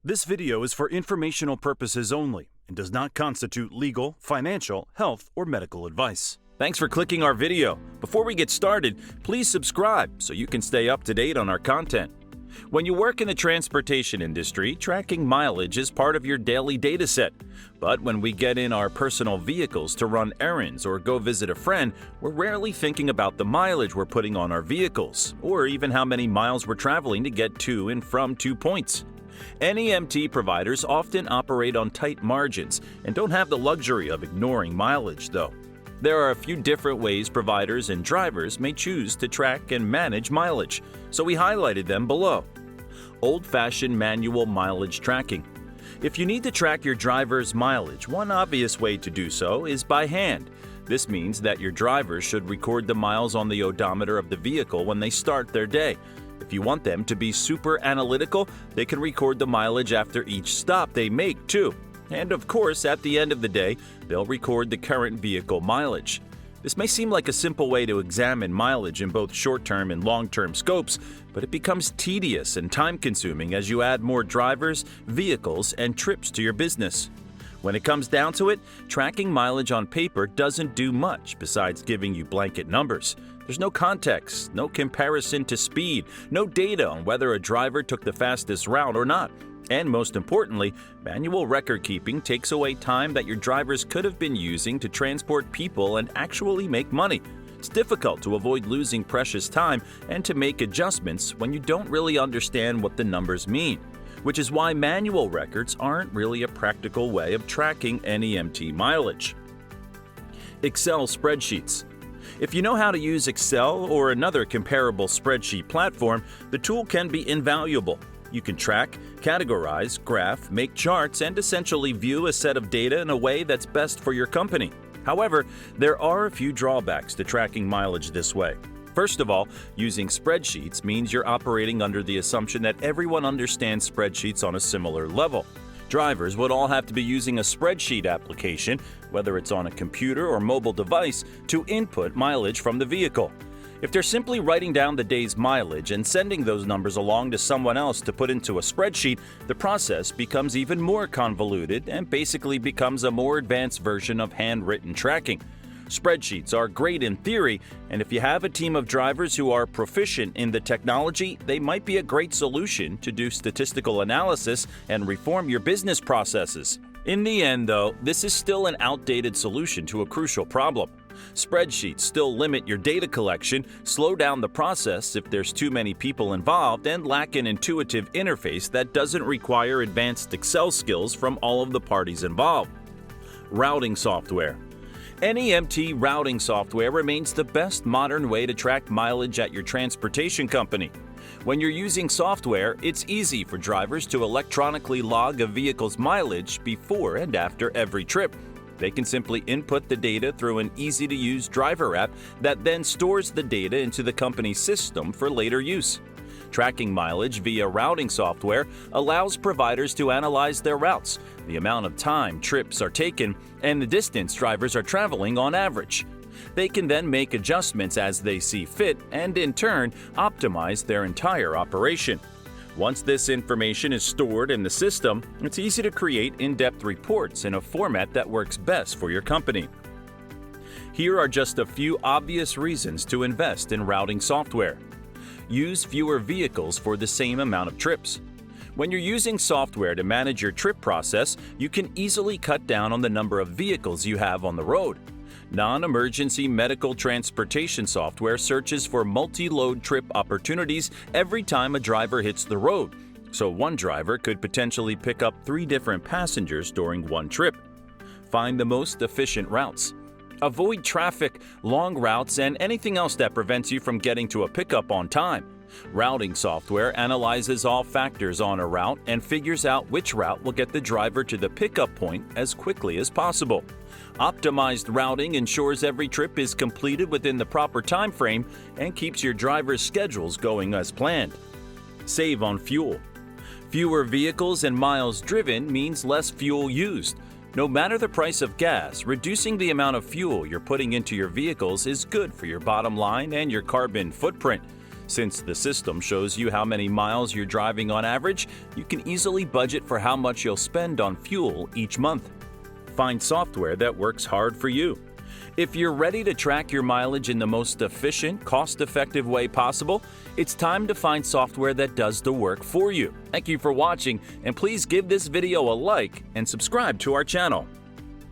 This video is for informational purposes only and does not constitute legal, financial, health, or medical advice. Thanks for clicking our video. Before we get started, please subscribe so you can stay up to date on our content. When you work in the transportation industry, tracking mileage is part of your daily data set. But when we get in our personal vehicles to run errands or go visit a friend, we're rarely thinking about the mileage we're putting on our vehicles, or even how many miles we're traveling to get to and from 2 points. NEMT providers often operate on tight margins and don't have the luxury of ignoring mileage, though. There are a few different ways providers and drivers may choose to track and manage mileage, so we highlighted them below. Old-fashioned manual mileage tracking. If you need to track your driver's mileage, one obvious way to do so is by hand. This means that your drivers should record the miles on the odometer of the vehicle when they start their day. If you want them to be super analytical, they can record the mileage after each stop they make, too. And of course, at the end of the day, they'll record the current vehicle mileage. This may seem like a simple way to examine mileage in both short-term and long-term scopes, but it becomes tedious and time-consuming as you add more drivers, vehicles, and trips to your business. When it comes down to it, tracking mileage on paper doesn't do much besides giving you blanket numbers. There's no context, no comparison to speed, no data on whether a driver took the fastest route or not. And most importantly, manual record keeping takes away time that your drivers could have been using to transport people and actually make money. It's difficult to avoid losing precious time and to make adjustments when you don't really understand what the numbers mean, which is why manual records aren't really a practical way of tracking NEMT mileage. Excel spreadsheets. If you know how to use Excel or another comparable spreadsheet platform, the tool can be invaluable. You can track, categorize, graph, make charts, and essentially view a set of data in a way that's best for your company. However, there are a few drawbacks to tracking mileage this way. First of all, using spreadsheets means you're operating under the assumption that everyone understands spreadsheets on a similar level. Drivers would all have to be using a spreadsheet application, whether it's on a computer or mobile device, to input mileage from the vehicle. If they're simply writing down the day's mileage and sending those numbers along to someone else to put into a spreadsheet, the process becomes even more convoluted and basically becomes a more advanced version of handwritten tracking. Spreadsheets are great in theory, and if you have a team of drivers who are proficient in the technology, they might be a great solution to do statistical analysis and reform your business processes. In the end, though, this is still an outdated solution to a crucial problem. Spreadsheets still limit your data collection, slow down the process if there's too many people involved, and lack an intuitive interface that doesn't require advanced Excel skills from all of the parties involved. Routing software. NEMT routing software remains the best modern way to track mileage at your transportation company. When you're using software, it's easy for drivers to electronically log a vehicle's mileage before and after every trip. They can simply input the data through an easy-to-use driver app that then stores the data into the company's system for later use. Tracking mileage via routing software allows providers to analyze their routes, the amount of time trips are taken, and the distance drivers are traveling on average. They can then make adjustments as they see fit and, in turn, optimize their entire operation. Once this information is stored in the system, it's easy to create in-depth reports in a format that works best for your company. Here are just a few obvious reasons to invest in routing software. Use fewer vehicles for the same amount of trips. When you're using software to manage your trip process, you can easily cut down on the number of vehicles you have on the road. Non-emergency medical transportation software searches for multi-load trip opportunities every time a driver hits the road, so one driver could potentially pick up 3 different passengers during one trip. Find the most efficient routes. Avoid traffic, long routes, and anything else that prevents you from getting to a pickup on time. Routing software analyzes all factors on a route and figures out which route will get the driver to the pickup point as quickly as possible. Optimized routing ensures every trip is completed within the proper time frame and keeps your driver's schedules going as planned. Save on fuel. Fewer vehicles and miles driven means less fuel used. No matter the price of gas, reducing the amount of fuel you're putting into your vehicles is good for your bottom line and your carbon footprint. Since the system shows you how many miles you're driving on average, you can easily budget for how much you'll spend on fuel each month. Find software that works hard for you. If you're ready to track your mileage in the most efficient, cost-effective way possible, it's time to find software that does the work for you. Thank you for watching, and please give this video a like and subscribe to our channel.